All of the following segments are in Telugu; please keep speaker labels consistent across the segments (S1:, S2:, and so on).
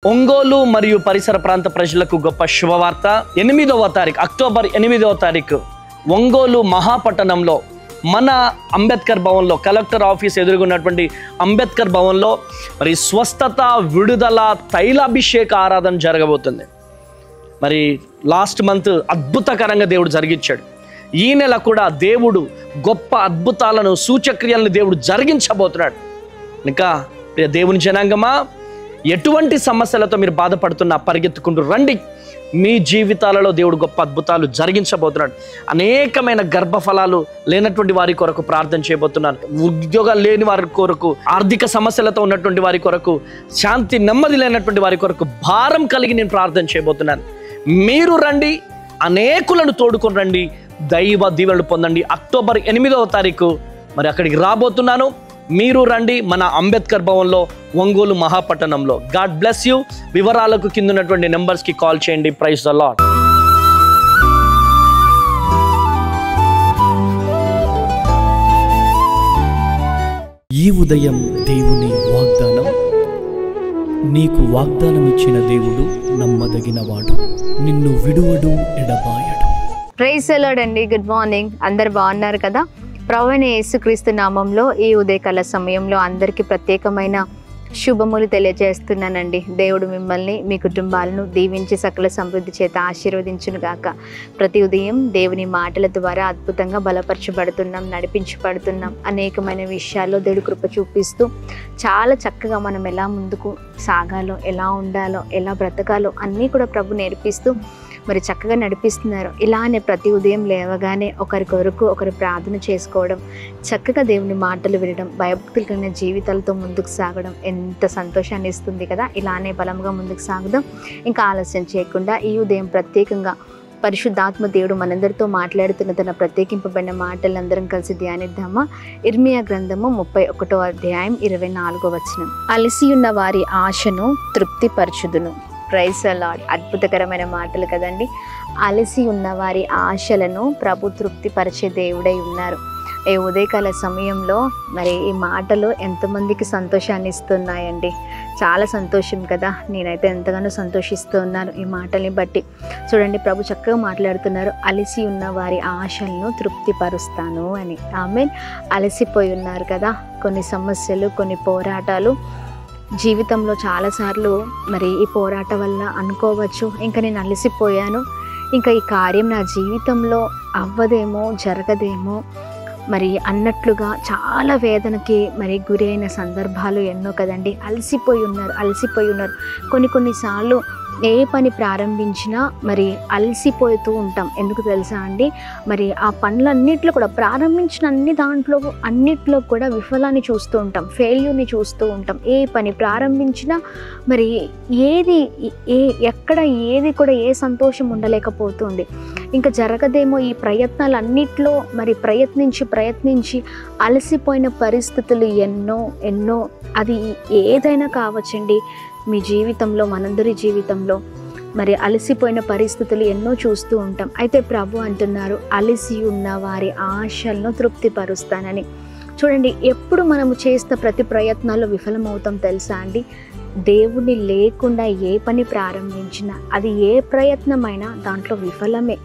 S1: ఒంగోలు మరియు పరిసర ప్రాంత ప్రజలకు గొప్ప శుభవార్త. 8వ తారీఖు అక్టోబర్ 8వ తారీఖు ఒంగోలు మహాపట్టణంలో మన అంబేద్కర్ భవన్లో, కలెక్టర్ ఆఫీస్ ఎదురుగున్నటువంటి అంబేద్కర్ భవన్లో మరి స్వస్థత, విడుదల, తైలాభిషేక ఆరాధన జరగబోతుంది. మరి లాస్ట్ మంత్ అద్భుతకరంగా దేవుడు జరిగించాడు. ఈ నెల కూడా దేవుడు గొప్ప అద్భుతాలను, సూచక్రియలను దేవుడు జరిగించబోతున్నాడు. ఇంకా దేవుని జనాంగమా, ఎటువంటి సమస్యలతో మీరు బాధపడుతున్నా పరిగెత్తుకుంటూ రండి. మీ జీవితాలలో దేవుడు గొప్ప అద్భుతాలు జరిగించబోతున్నాడు. అనేకమైన గర్భఫలాలు లేనటువంటి వారి కొరకు ప్రార్థన చేయబోతున్నాను. ఉద్యోగాలు లేని వారి కొరకు, ఆర్థిక సమస్యలతో ఉన్నటువంటి వారి కొరకు, శాంతి నెమ్మది లేనటువంటి వారి కొరకు, భారం కలిగి నేను ప్రార్థన చేయబోతున్నాను. మీరు రండి, అనేకులను తోడుకొని రండి, దైవ దీవెనలు పొందండి. అక్టోబర్ 8వ తారీఖు మరి అక్కడికి రాబోతున్నాను. మీరు రండి, మన అంబేద్కర్ భవన్లో, ఒంగోలు మహాపట్టణంలో. God bless you. వివరాలకు కింద ఉన్నటువంటి నెంబర్స్కి కాల్ చేయండి. Praise the Lord.
S2: ఈ ఉదయం దేవుని వాగ్దానం. నీకు వాగ్దానం ఇచ్చిన దేవుడు నమ్మదగినవాడు, నిన్ను విడువడు, ఎడబాయడు.
S3: ప్రైజ్ ది లార్డ్ అండి. Good morning. అందరు బాగున్నారు కదా? ప్రభువైన యేసుక్రీస్తు నామంలో ఈ ఉదయకాల సమయంలో అందరికీ ప్రత్యేకమైన శుభములు తెలియజేస్తున్నానండి. దేవుడు మిమ్మల్ని, మీ కుటుంబాలను దీవించి సకల సమృద్ధి చేత ఆశీర్వదించును గాక. ప్రతి ఉదయం దేవుని మాటల ద్వారా అద్భుతంగా బలపరచబడుతున్నాం, నడిపించబడుతున్నాం. అనేకమైన విషయాల్లో దేవుడు కృప చూపిస్తూ చాలా చక్కగా మనం ఎలా ముందుకు సాగాలో, ఎలా ఉండాలో, ఎలా బ్రతకాలో అన్నీ కూడా ప్రభు నేర్పిస్తూ మరి చక్కగా నడిపిస్తున్నారు. ఇలానే ప్రతి ఉదయం లేవగానే ఒకరి కొరకు ఒకరు ప్రార్థన చేసుకోవడం, చక్కగా దేవుని మాటలు వినడం, భయభక్తులు కలిగిన జీవితాలతో ముందుకు సాగడం ఎంత సంతోషాన్ని ఇస్తుంది కదా. ఇలానే బలంగా ముందుకు సాగుదాం. ఇంకా ఆలస్యం చేయకుండా ఈ ఉదయం ప్రత్యేకంగా పరిశుద్ధాత్మ దేవుడు మనందరితో మాట్లాడుతున్న తన ప్రత్యేకింపబడిన మాటలందరం కలిసి ధ్యానిద్దామా? ఇర్మియా గ్రంథము 31వ అధ్యాయం 24వ వచనం. అలసి ఉన్న వారి ఆశను తృప్తిపరచుదును. Praise the Lord. అద్భుతకరమైన మాటలు కదండి. అలసి ఉన్న వారి ఆశలను ప్రభు తృప్తిపరిచే దేవుడై ఉన్నారు. ఈ ఉదయకాల సమయంలో మరి ఈ మాటలు ఎంతమందికి సంతోషాన్ని ఇస్తున్నాయండి. చాలా సంతోషం కదా. నేనైతే ఎంతగానో సంతోషిస్తూ ఉన్నాను ఈ మాటల్ని బట్టి. చూడండి, ప్రభు చక్కగా మాట్లాడుతున్నారు. అలసి ఉన్న వారి ఆశలను తృప్తిపరుస్తాను అని. ఆమేన్. అలసిపోయి ఉన్నారు కదా. కొన్ని సమస్యలు, కొన్ని పోరాటాలు జీవితంలో చాలాసార్లు మరి ఈ పోరాటం వల్ల అనుకోవచ్చు, ఇంకా నేను అలసిపోయాను, ఇంకా ఈ కార్యం నా జీవితంలో అవ్వదేమో, జరగదేమో మరి అన్నట్లుగా చాలా వేదనకి మరి గురి అయిన సందర్భాలు ఎన్నో కదండి. అలసిపోయి ఉన్నారు. కొన్నిసార్లు ఏ పని ప్రారంభించినా మరి అలసిపోతూ ఉంటాం. ఎందుకు తెలుసా అండి? మరి ఆ పనులన్నిట్లో కూడా, ప్రారంభించిన అన్నిట్లో కూడా విఫలాన్ని చూస్తూ ఉంటాం, ఫెయిల్యూర్ని చూస్తూ ఉంటాం. ఏ పని ప్రారంభించినా మరి ఎక్కడ ఏది కూడా ఏ సంతోషం ఉండలేకపోతుంది. ఇంకా జరగదేమో ఈ ప్రయత్నాలన్నిట్లో మరి ప్రయత్నించి అలసిపోయిన పరిస్థితులు ఎన్నో. అది ఏదైనా కావచ్చండి. మీ జీవితంలో, మనందరి జీవితంలో మరి అలసిపోయిన పరిస్థితులు ఎన్నో చూస్తూ ఉంటాం. అయితే ప్రభు అంటున్నారు, అలసి ఉన్న వారి ఆశలను తృప్తిపరుస్తానని. చూడండి, ఎప్పుడు మనము చేస్తున్న ప్రతి ప్రయత్నాల్లో విఫలమవుతాం తెలుసా అండి? దేవుని లేకుండా ఏ పని ప్రారంభించినా, అది ఏ ప్రయత్నమైనా దాంట్లో విఫలమే.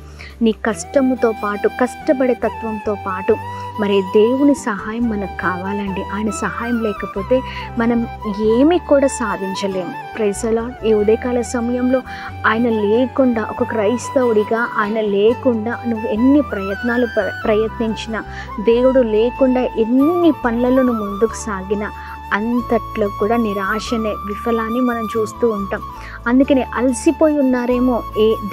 S3: నీ కష్టముతో పాటు, కష్టపడే తత్వంతో పాటు మరి దేవుని సహాయం మనకు కావాలండి. ఆయన సహాయం లేకపోతే మనం ఏమీ కూడా సాధించలేము. Praise the lord. ఈ ఉదయకాల సమయంలో ఆయన లేకుండా, ఒక క్రైస్తవుడిగా ఆయన లేకుండా నువ్వు ఎన్ని ప్రయత్నాలు ప్రయత్నించినా, దేవుడు లేకుండా ఎన్ని పనులలో నువ్వు ముందుకు సాగినా అంతట్లో కూడా నిరాశనే, విఫలాన్ని మనం చూస్తూ ఉంటాం. అందుకని అలసిపోయి ఉన్నారేమో,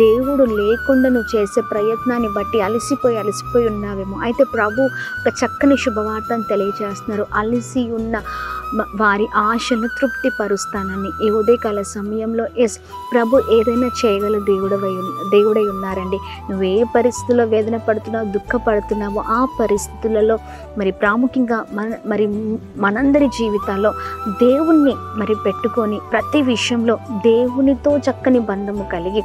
S3: దేవుడు లేకుండా నువ్వు చేసే ప్రయత్నాన్ని బట్టి అలసిపోయి ఉన్నావేమో. అయితే ప్రభు ఒక చక్కని శుభవార్తను తెలియజేస్తున్నారు. అలసి ఉన్న వారి ఆశను తృప్తిపరుస్తానని. ఈ ఉదయకాల సమయంలో ప్రభు ఏదైనా చేయగల దేవుడై ఉన్నారండి. నువ్వు ఏ పరిస్థితుల్లో వేదన పడుతున్నావు, దుఃఖపడుతున్నావో ఆ పరిస్థితులలో మరి ప్రాముఖ్యంగా మనందరి జీవితాల్లో దేవుణ్ణి మరి పెట్టుకొని, ప్రతి విషయంలో దేవునితో చక్కని బంధము కలిగి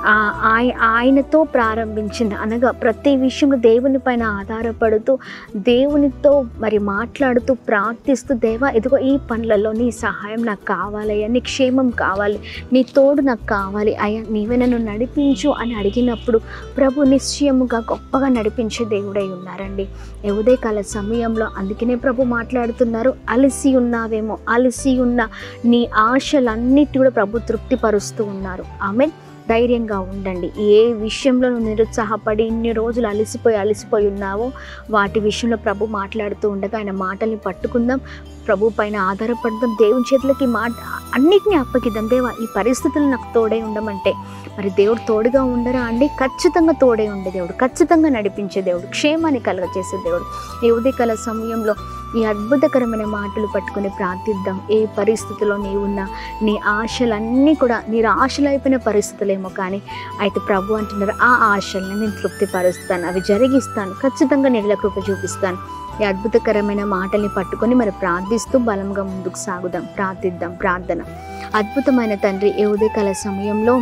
S3: ఆయనతో ప్రారంభించింది. అనగా ప్రతి విషయంలో దేవుని పైన ఆధారపడుతూ దేవునితో మరి మాట్లాడుతూ ప్రార్థిస్తూ, దేవా ఇదిగో ఈ పనులలో నీ సహాయం నాకు కావాలయ్యా, నీ క్షేమం కావాలి, నీ తోడు నాకు కావాలి అయ్యా, నీవే నన్ను నడిపించు అని అడిగినప్పుడు ప్రభు నిశ్చయముగా గొప్పగా నడిపించే దేవుడై ఉన్నారండి. ఉదయకాల సమయంలో అందుకనే ప్రభు మాట్లాడుతున్నారు, అలసి ఉన్నావేమో, అలసి ఉన్న నీ ఆశలన్నిటి కూడా ప్రభు తృప్తిపరుస్తూ ఉన్నారు. ఆమేన్. ధైర్యంగా ఉండండి. ఏ విషయంలో నువ్వు నిరుత్సాహపడి ఇన్ని రోజులు అలసిపోయి ఉన్నావో వాటి విషయంలో ప్రభు మాట్లాడుతూ ఉండగా ఆయన మాటల్ని పట్టుకుందాం, ప్రభు పైన ఆధారపడదాం, దేవుని చేతులకి అన్నిటినీ అప్పగిద్దాం. దేవా ఈ పరిస్థితులు నాకు తోడై ఉండమంటే మరి దేవుడు తోడుగా ఉండరా అండి? ఖచ్చితంగా తోడై ఉండే దేవుడు, ఖచ్చితంగా నడిపించే దేవుడు, క్షేమాన్ని కలుగజేసే దేవుడు. ఈ ఉదయకాల సమయంలో ఈ అద్భుతకరమైన మాటలు పట్టుకుని ప్రార్థిద్దాం. ఏ పరిస్థితిలో నీవున్నా నీ ఆశలన్నీ కూడా నిరాశలైపోయిన పరిస్థితులేమో కానీ అయితే ప్రభు అంటున్నారు, ఆ ఆశల్ని నేను తృప్తిపరుస్తాను, అవి జరిగిస్తాను, ఖచ్చితంగా నీళ్ళ కృప చూపిస్తాను. ఈ అద్భుతకరమైన మాటల్ని పట్టుకొని మరి ప్రార్థిస్తూ బలంగా ముందుకు సాగుదాం. ప్రార్థిద్దాం. ప్రార్థన. అద్భుతమైన తండ్రి, ఈ ఉదయకాల సమయంలో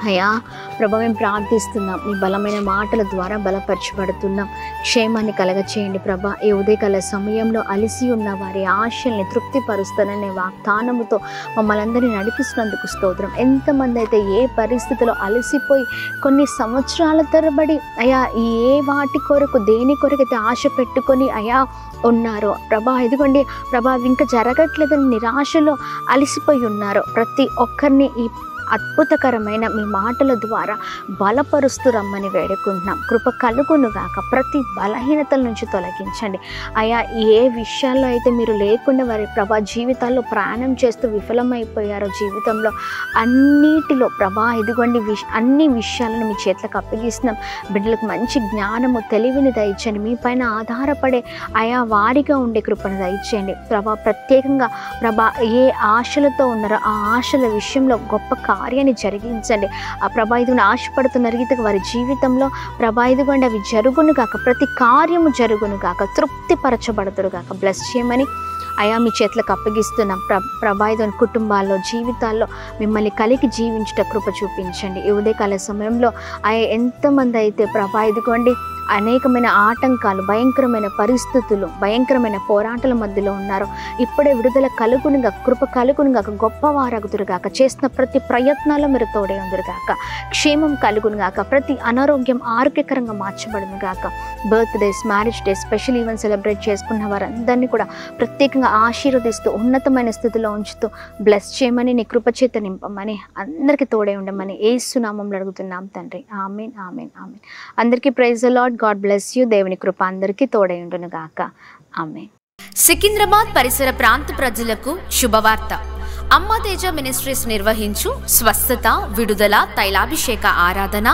S3: అయ్యా ప్రభు మేము ప్రార్థిస్తున్నాం, మీ బలమైన మాటల ద్వారా బలపరచబడుతున్నాం. క్షేమాన్ని కలగచేయండి ప్రభా. ఈ ఉదయకాల సమయంలో అలిసి ఉన్న వారి ఆశల్ని తృప్తిపరుస్తాననే వాగ్దానముతో మమ్మల్ని అందరినీ నడిపిస్తున్నందుకు స్తోత్రం. ఎంతమంది అయితే ఏ పరిస్థితిలో అలసిపోయి కొన్ని సంవత్సరాల తరబడి అయా ఏ వాటి కొరకు దేని కొరకైతే ఆశ పెట్టుకొని అయా ఉన్నారో ప్రభా, ఇదిగోండి ప్రభా ఇంకా జరగట్లేదని నిరాశలో అలసిపోయి ఉన్నారో ప్రతి ఒక్కరిని ఈ అద్భుతకరమైన మీ మాటల ద్వారా బలపరుస్తూ రమ్మని వేడుకుంటున్నాం. కృప కలుగును గాక. ప్రతి బలహీనతల నుంచి తొలగించండి అయా. ఏ విషయాల్లో అయితే మీరు లేకుండా వారి ప్రభా జీవితాల్లో ప్రయాణం చేస్తూ విఫలమైపోయారో జీవితంలో అన్నిటిలో ప్రభా ఇదిగోండి అన్ని విషయాలను మీ చేతులకు అప్పగిస్తున్నాం. బిడ్డలకు మంచి జ్ఞానము తెలివిని దయచేయండి. మీ పైన ఆధారపడే అయా వారిగా ఉండే కృపను దయచేయండి ప్రభా. ప్రత్యేకంగా ప్రభా ఏ ఆశలతో ఉన్నారో ఆ ఆశల విషయంలో గొప్ప కార్యాన్ని జరిగించండి. ఆ ప్రభా ఇదిగోండి ఆశపడుతున్న రీతిగా వారి జీవితంలో ప్రభా ఇదిగోండి అవి జరుగును గాక. ప్రతి కార్యము జరుగును గాక. తృప్తిపరచబడుతురు గాక. బ్లెస్ చేయమని అయా మీ చేతులకు అప్పగిస్తున్నాం. ప్రభా ఇదిగోండి కుటుంబాల్లో జీవితాల్లో మిమ్మల్ని కలిగి జీవించుట కృప చూపించండి. ఈ ఉదయకాల సమయంలో అయా ఎంతమంది అయితే ప్రభా ఇదిగోండి అనేకమైన ఆటంకాలు, భయంకరమైన పరిస్థితులు, భయంకరమైన పోరాటాల మధ్యలో ఉన్నారు, ఇప్పుడే విడుదల కలుగునుగా, కృప కలుగునుగా, గొప్పవారగుదురుగాక. చేసిన ప్రతి ప్రయత్నాల్లో మీరు తోడే ఉందురుగాక. క్షేమం కలుగునుగాక. ప్రతి అనారోగ్యం ఆరోగ్యకరంగా మార్చబడునుగాక. Birthdays, marriage days, special event celebrate చేసుకున్న వారందరినీ కూడా ప్రత్యేకంగా ఆశీర్వదిస్తూ ఉన్నతమైన స్థితిలో ఉంచుతూ బ్లెస్ చేయమని, నీ కృపచేత నింపమని, అందరికీ తోడే ఉండమని యేసు నామములో అడుగుతున్నాం తండ్రి. ఆమేన్, ఆమేన్, ఆమేన్. అందరికీ praise the lord. God bless you. దేవుని కృప అందరికీ తోడై ఉండును గాక. ఆమేన్.
S4: సికింద్రాబాద్ పరిసర ప్రాంత ప్రజలకు శుభవార్త. అమ్మ తేజ మినిస్ట్రీస్ నిర్వహించు స్వస్థత, విడుదల, తైలాభిషేక ఆరాధన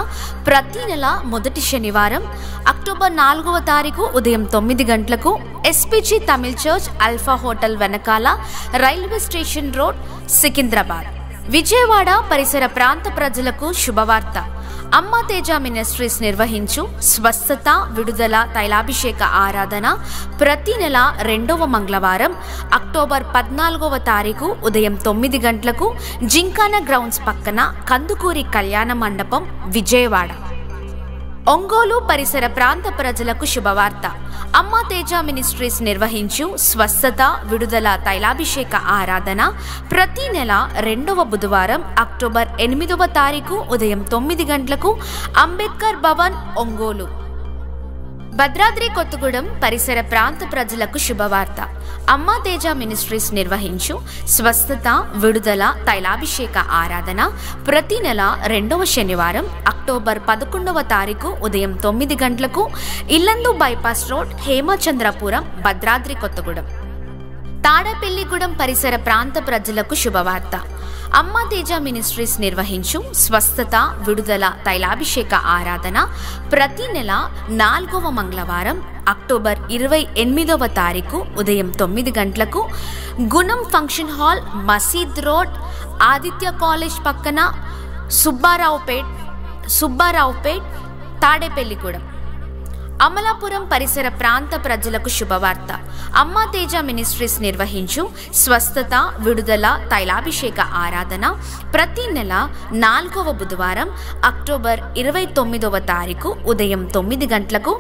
S4: ప్రతి నెల మొదటి శనివారం అక్టోబర్ 4వ తారీఖు ఉదయం 9 గంటలకు SPG Tamil church, alpha hotel వెనకాల, railway station road, Secunderabad. Vijayawada పరిసర ప్రాంత ప్రజలకు శుభవార్త. అమ్మ తేజ మినిస్ట్రీస్ నిర్వహించు స్వస్థత, విడుదల, తైలాభిషేక ఆరాధన ప్రతి నెల 2వ మంగళవారం అక్టోబర్ 14వ తారీఖు ఉదయం 9 గంటలకు జింకానా గ్రౌండ్స్ పక్కన కందుకూరి కళ్యాణ మండపం, విజయవాడ. ఒంగోలు పరిసర ప్రాంత ప్రజలకు శుభవార్త. అమ్మ తేజ మినిస్ట్రీస్ నిర్వహించు స్వస్థత, విడుదల, తైలాభిషేక ఆరాధన ప్రతి నెల 2వ బుధవారం అక్టోబర్ 8వ తారీఖు ఉదయం 9 గంటలకు అంబేద్కర్ భవన్, ఒంగోలు. భద్రాద్రి కొత్తగూడెం పరిసర ప్రాంత ప్రజలకు శుభవార్త. అమ్మ తేజ మినిస్ట్రీస్ నిర్వహించు స్వస్థత, విడుదల, తైలాభిషేక ఆరాధన ప్రతి నెల 2వ శనివారం అక్టోబర్ 11వ తారీఖు ఉదయం 9 గంటలకు ఇల్లందు బైపాస్ రోడ్, హేమచంద్రపురం, భద్రాద్రి కొత్తగూడెం. తాడేపల్లిగూడెం పరిసర ప్రాంత ప్రజలకు శుభవార్త. అమ్మ తేజ మినిస్ట్రీస్ నిర్వహించు స్వస్థత, విడుదల, తైలాభిషేక ఆరాధన ప్రతి నెల 4వ మంగళవారం అక్టోబర్ 28వ తారీఖు ఉదయం 9 గంటలకు గుణం ఫంక్షన్ హాల్, మసీద్ రోడ్, ఆదిత్య కాలేజ్ పక్కన, సుబ్బారావుపేట్, తాడేపల్లిగూడెం. అమలాపురం పరిసర ప్రాంత ప్రజలకు శుభవార్త. అమ్మా తేజ మినిస్ట్రీస్ నిర్వహించు స్వస్థత, విడుదల, తైలాభిషేక ఆరాధన ప్రతి నెల 4వ బుధవారం అక్టోబర్ 29వ తారీఖు ఉదయం 9 గంటలకు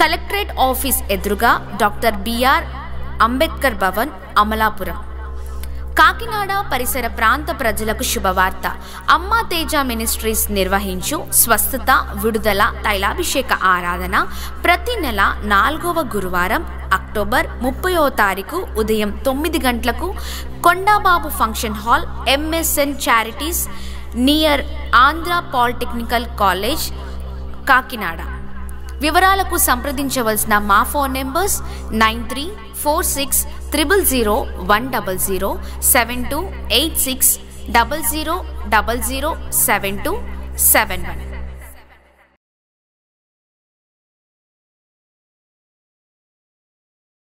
S4: కలెక్టరేట్ ఆఫీస్ ఎదురుగా డాక్టర్ బిఆర్ అంబేద్కర్ భవన్, అమలాపురం. కాకినాడ పరిసర ప్రాంత ప్రజలకు శుభవార్త. అమ్మా తేజ మినిస్ట్రీస్ నిర్వహించు స్వస్థత, విడుదల, తైలాభిషేక ఆరాధన ప్రతి నెల 4వ గురువారం అక్టోబర్ 30వ తారీఖు ఉదయం 9 గంటలకు Kondababu function hall, MSN charities, near Andhra polytechnical college, Kakinada. వివరాలకు సంప్రదించవలసిన మా ఫోన్ నెంబర్స్ 9346000100, 728600007271.